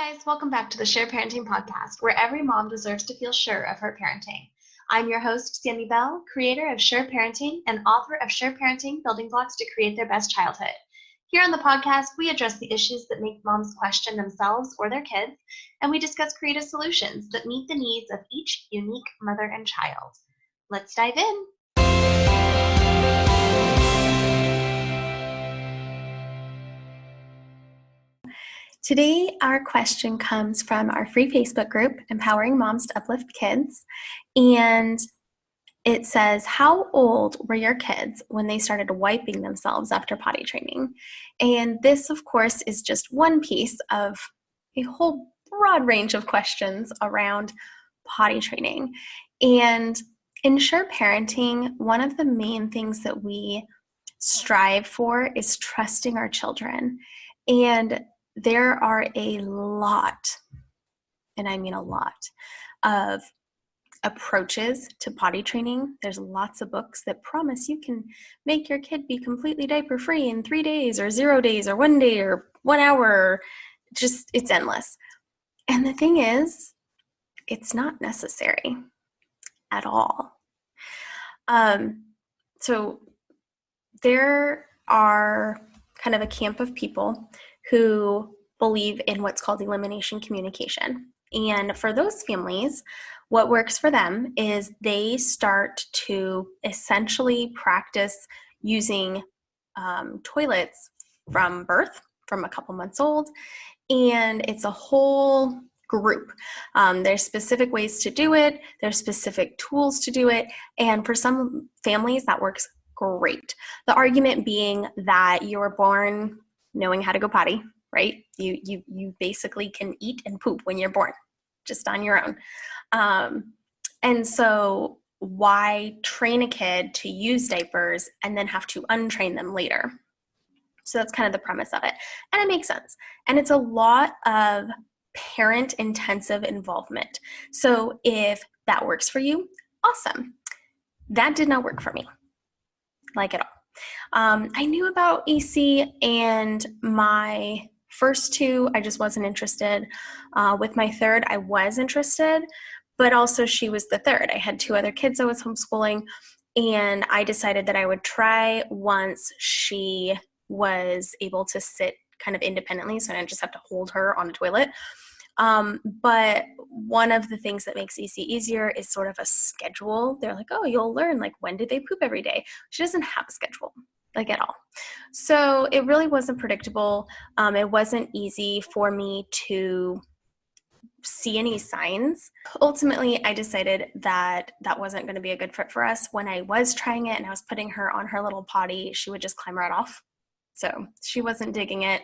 guys, welcome back to the S.U.R.E Parenting Podcast, where every mom deserves to feel sure of her parenting. I'm your host, Sandy Bell, creator of S.U.R.E Parenting and author of S.U.R.E Parenting Building Blocks to Create Their Best Childhood. Here on the podcast, we address the issues that make moms question themselves or their kids, and we discuss creative solutions that meet the needs of each unique mother and child. Let's dive in. Today, our question comes from our free Facebook group, Empowering Moms to Uplift Kids, and it says, how old were your kids when they started wiping themselves after potty training? And this, of course, is just one piece of a whole broad range of questions around potty training. And in S.U.R.E Parenting, one of the main things that we strive for is trusting our children. And there are a lot, and I mean a lot, of approaches to potty training. There's lots of books that promise you can make your kid be completely diaper-free in 3 days or 0 days or 1 day or 1 hour. Just, it's endless. And the thing is, it's not necessary at all. So there are kind of a camp of people who believe in what's called elimination communication. And for those families, what works for them is they start to essentially practice using toilets from birth, from a couple months old, and it's a whole group. There's specific ways to do it, there's specific tools to do it, and for some families that works great. The argument being that you were born knowing how to go potty, right? You basically can eat and poop when you're born, just on your own. And so why train a kid to use diapers and then have to untrain them later? So that's kind of the premise of it. And it makes sense. And it's a lot of parent-intensive involvement. So if that works for you, awesome. That did not work for me, like at all. I knew about AC, and my first two, I just wasn't interested. With my third, I was interested, but also she was the third. I had 2 other kids I was homeschooling, and I decided that I would try once she was able to sit kind of independently, so I didn't just have to hold her on a toilet. But one of the things that makes EC easier is sort of a schedule. They're like, oh, you'll learn, like, when did they poop every day? She doesn't have a schedule, like, at all. So it really wasn't predictable. It wasn't easy for me to see any signs. Ultimately, I decided that that wasn't going to be a good fit for us. When I was trying it and I was putting her on her little potty, she would just climb right off. So she wasn't digging it.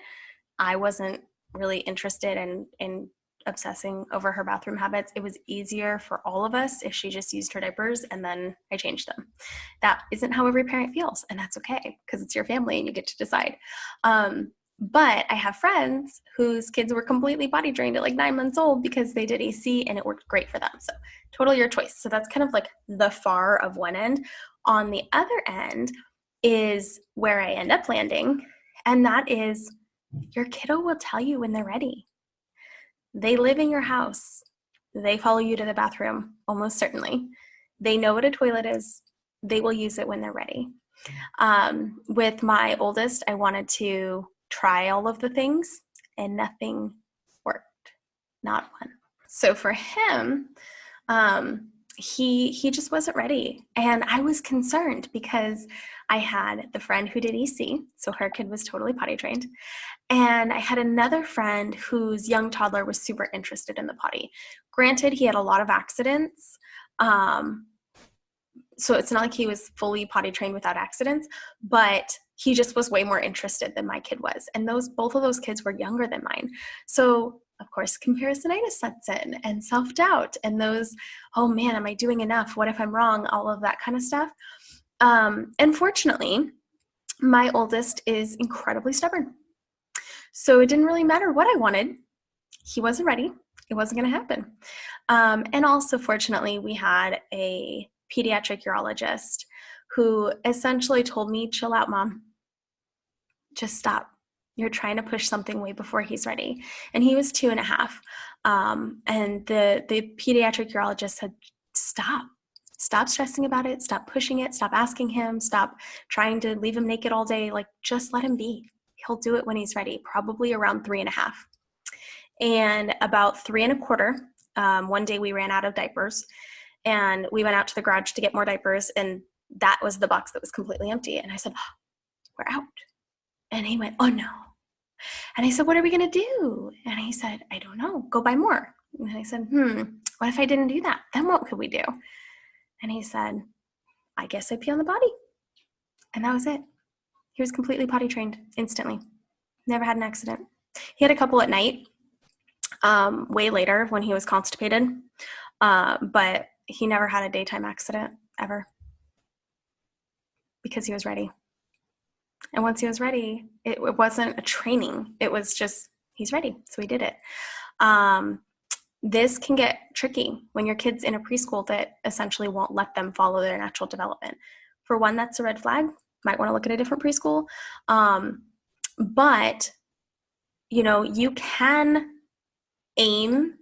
I wasn't really interested in obsessing over her bathroom habits. It was easier for all of us if she just used her diapers and then I changed them. That isn't how every parent feels, and that's okay because it's your family and you get to decide. But I have friends whose kids were completely potty trained at like 9 months old because they did AC and it worked great for them. So totally your choice. So that's kind of like the far of one end. On the other end is where I end up landing, and that is your kiddo will tell you when they're ready. They live in your house. They follow you to the bathroom, almost certainly. They know what a toilet is. They will use it when they're ready. With my oldest, I wanted to try all of the things, and nothing worked. Not one. So for him, he just wasn't ready. And I was concerned because I had the friend who did EC, so her kid was totally potty trained. And I had another friend whose young toddler was super interested in the potty. Granted, he had a lot of accidents. So it's not like he was fully potty trained without accidents, but he just was way more interested than my kid was. And both of those kids were younger than mine. So of course, comparisonitis sets in, and self-doubt, and those, oh man, am I doing enough? What if I'm wrong? All of that kind of stuff. And fortunately, my oldest is incredibly stubborn. So it didn't really matter what I wanted. He wasn't ready. It wasn't going to happen. And also, fortunately, we had a pediatric urologist who essentially told me, chill out, mom. Just stop. You're trying to push something way before he's ready. And he was 2.5. And the pediatric urologist said, stop stressing about it. Stop pushing it. Stop asking him. Stop trying to leave him naked all day. Like, just let him be. He'll do it when he's ready, probably around 3.5. And about 3.25, one day we ran out of diapers, and we went out to the garage to get more diapers, and that was the box that was completely empty. And I said, oh, we're out. And he went, oh no. And I said, what are we going to do? And he said, I don't know, go buy more. And I said, what if I didn't do that? Then what could we do? And he said, I guess I'd pee on the potty. And that was it. He was completely potty trained instantly. Never had an accident. He had a couple at night, way later when he was constipated, but he never had a daytime accident ever because he was ready. And once he was ready, it wasn't a training. It was just, he's ready. So he did it. This can get tricky when your kid's in a preschool that essentially won't let them follow their natural development. For one, that's a red flag. Might want to look at a different preschool. But, you can aim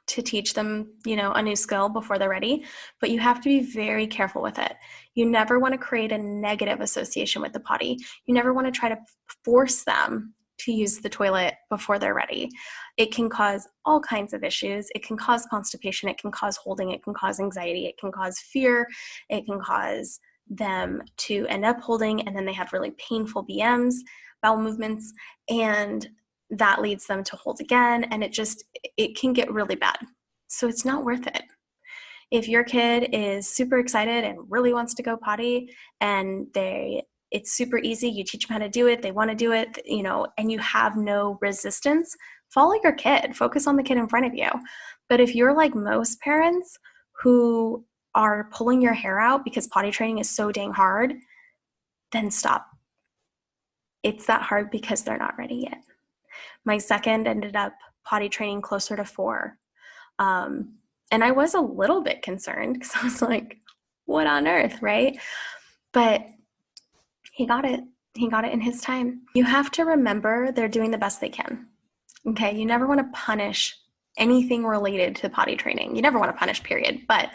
to teach them, a new skill before they're ready, but you have to be very careful with it. You never want to create a negative association with the potty. You never want to try to force them to use the toilet before they're ready. It can cause all kinds of issues. It can cause constipation. It can cause holding. It can cause anxiety. It can cause fear. It can cause them to end up holding, and then they have really painful BMs, bowel movements, and that leads them to hold again, and it can get really bad. So it's not worth it. If your kid is super excited and really wants to go potty, and it's super easy, you teach them how to do it, they want to do it, and you have no resistance, follow your kid, focus on the kid in front of you. But if you're like most parents who are pulling your hair out because potty training is so dang hard, then stop. It's that hard because they're not ready yet. My second ended up potty training closer to 4. And I was a little bit concerned because I was like, what on earth, right? But he got it. He got it in his time. You have to remember they're doing the best they can. Okay? You never want to punish anything related to potty training. You never want to punish, period. But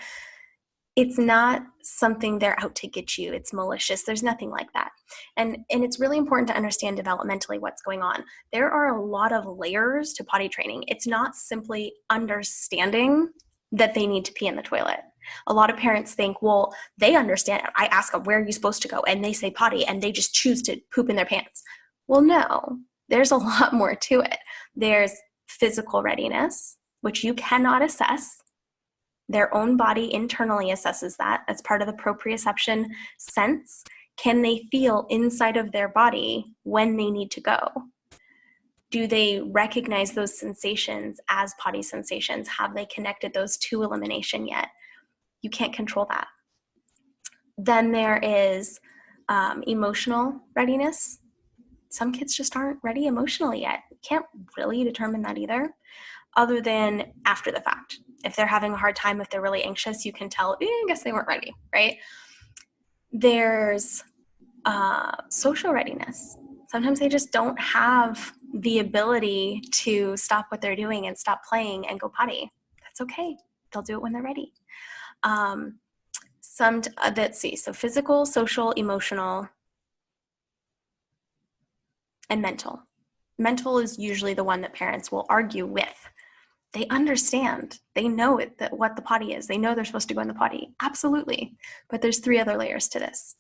it's not something they're out to get you. It's malicious. There's nothing like that. And it's really important to understand developmentally what's going on. There are a lot of layers to potty training. It's not simply understanding that they need to pee in the toilet. A lot of parents think, well, they understand. I ask them, where are you supposed to go? And they say potty, and they just choose to poop in their pants. Well, no, there's a lot more to it. There's physical readiness, which you cannot assess. Their own body internally assesses that. That's part of the proprioception sense. Can they feel inside of their body when they need to go? Do they recognize those sensations as potty sensations? Have they connected those to elimination yet? You can't control that. Then there is emotional readiness. Some kids just aren't ready emotionally yet. You can't really determine that either, other than after the fact. If they're having a hard time, if they're really anxious, you can tell, I guess they weren't ready, right? There's social readiness. Sometimes they just don't have the ability to stop what they're doing and stop playing and go potty. That's okay. They'll do it when they're ready. Let's see. So physical, social, emotional, and mental. Mental is usually the one that parents will argue with. They understand. They know what the potty is. They know they're supposed to go in the potty. Absolutely. But there's 3 other layers to this.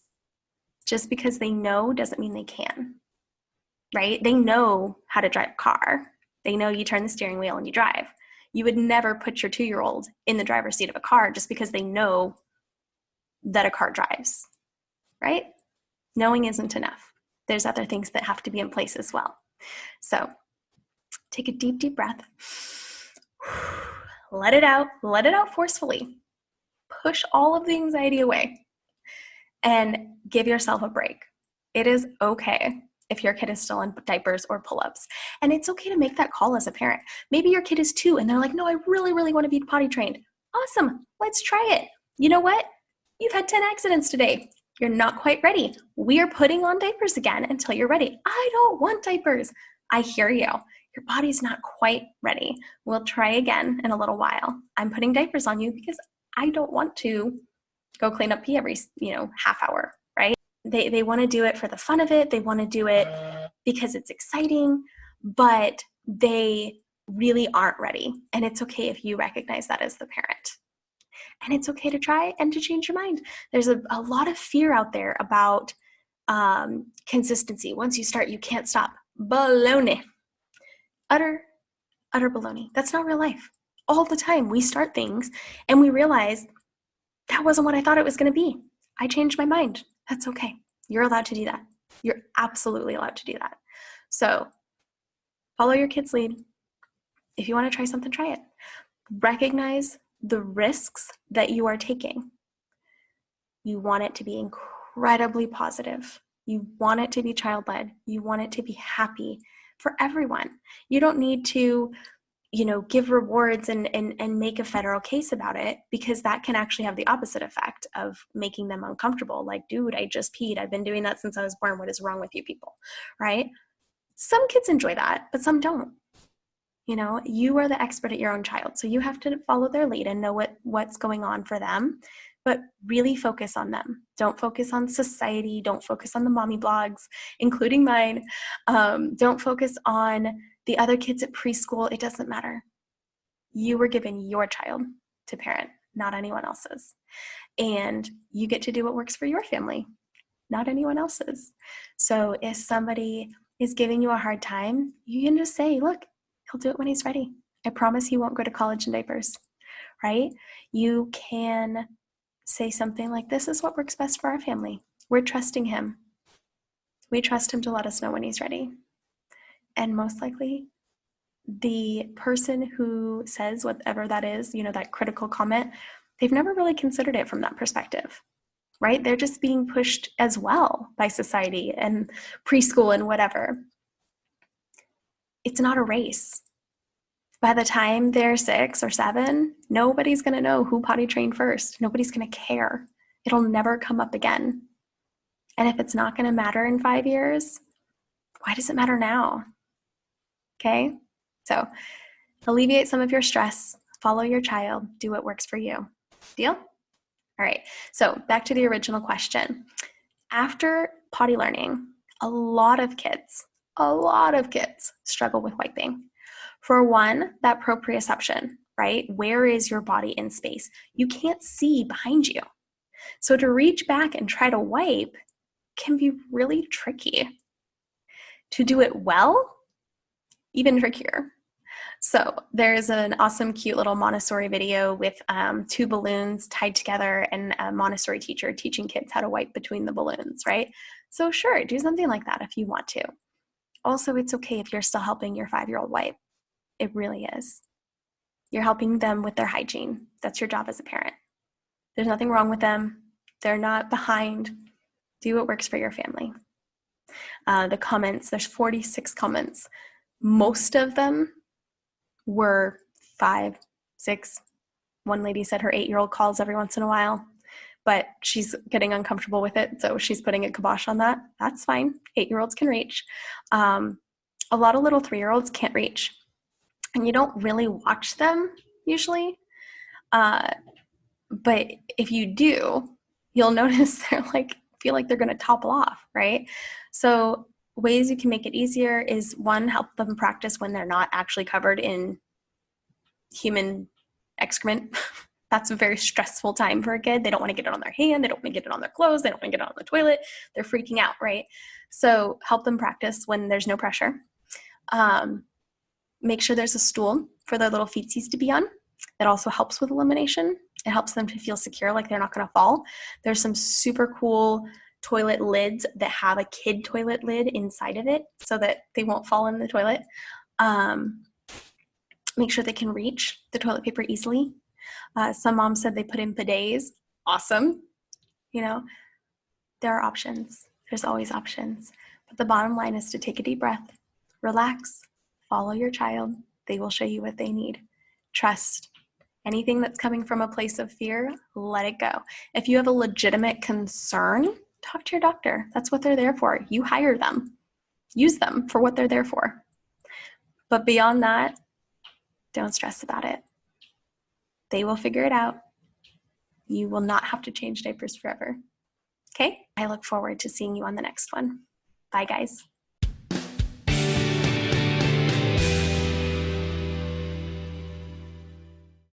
Just because they know doesn't mean they can, right? They know how to drive a car. They know you turn the steering wheel and you drive. You would never put your 2-year-old in the driver's seat of a car just because they know that a car drives, right? Knowing isn't enough. There's other things that have to be in place as well. So take a deep, deep breath. Let it out forcefully. Push all of the anxiety away and give yourself a break. It is okay if your kid is still in diapers or pull-ups. And it's okay to make that call as a parent. Maybe your kid is 2 and they're like, no, I really, really want to be potty trained. Awesome. Let's try it. You know what? You've had 10 accidents today. You're not quite ready. We are putting on diapers again until you're ready. I don't want diapers. I hear you. Your body's not quite ready. We'll try again in a little while. I'm putting diapers on you because I don't want to go clean up pee every, half hour, right? They want to do it for the fun of it. They want to do it because it's exciting, but they really aren't ready. And it's okay if you recognize that as the parent. And it's okay to try and to change your mind. There's a lot of fear out there about consistency. Once you start, you can't stop. Baloney. Utter baloney. That's not real life. All the time we start things and we realize that wasn't what I thought it was going to be. I changed my mind. That's okay. You're allowed to do that. You're absolutely allowed to do that. So follow your kid's lead. If you want to try something, try it. Recognize the risks that you are taking. You want it to be incredibly positive. You want it to be child-led. You want it to be happy for everyone. You don't need to, give rewards and make a federal case about it, because that can actually have the opposite effect of making them uncomfortable. Like, dude, I just peed. I've been doing that since I was born. What is wrong with you people, right? Some kids enjoy that, but some don't. You are the expert at your own child, so you have to follow their lead and know what's going on for them, but really focus on them. Don't focus on society. Don't focus on the mommy blogs, including mine. Don't focus on the other kids at preschool. It doesn't matter. You were given your child to parent, not anyone else's. And you get to do what works for your family, not anyone else's. So if somebody is giving you a hard time, you can just say, look, he'll do it when he's ready. I promise he won't go to college in diapers, right? You can say something like, this is what works best for our family. We're trusting him. We trust him to let us know when he's ready. And most likely, the person who says whatever that is, that critical comment, they've never really considered it from that perspective, right? They're just being pushed as well by society and preschool and whatever. It's not a race. By the time they're 6 or 7, nobody's going to know who potty trained first. Nobody's going to care. It'll never come up again. And if it's not going to matter in 5 years, why does it matter now? Okay? So alleviate some of your stress, follow your child, do what works for you. Deal? All right. So back to the original question. After potty learning, a lot of kids struggle with wiping. For one, that proprioception, right? Where is your body in space? You can't see behind you. So to reach back and try to wipe can be really tricky. To do it well, even trickier. So there's an awesome, cute little Montessori video with 2 balloons tied together and a Montessori teacher teaching kids how to wipe between the balloons, right? So sure, do something like that if you want to. Also, it's okay if you're still helping your 5-year-old wipe. It really is. You're helping them with their hygiene. That's your job as a parent. There's nothing wrong with them. They're not behind. Do what works for your family. The comments, there's 46 comments. Most of them were 5, 6. One lady said her 8-year-old calls every once in a while, but she's getting uncomfortable with it, so she's putting a kibosh on that. That's fine. 8-year-olds can reach. A lot of little 3-year-olds can't reach. And you don't really watch them usually. But if you do, you'll notice they're feel like they're going to topple off, right? So ways you can make it easier is, one, help them practice when they're not actually covered in human excrement. That's a very stressful time for a kid. They don't want to get it on their hand. They don't want to get it on their clothes. They don't want to get it on the toilet. They're freaking out, right? So help them practice when there's no pressure. Make sure there's a stool for their little feetsies to be on. That also helps with elimination. It helps them to feel secure, like they're not going to fall. There's some super cool toilet lids that have a kid toilet lid inside of it so that they won't fall in the toilet. Make sure they can reach the toilet paper easily. Some moms said they put in bidets. Awesome. There are options. There's always options. But the bottom line is to take a deep breath, relax, follow your child. They will show you what they need. Trust. Anything that's coming from a place of fear, let it go. If you have a legitimate concern talk to your doctor. That's what they're there for. You hire them. Use them for what they're there for. But beyond that, don't stress about it. They will figure it out. You will not have to change diapers forever. Okay? I look forward to seeing you on the next one. Bye, guys.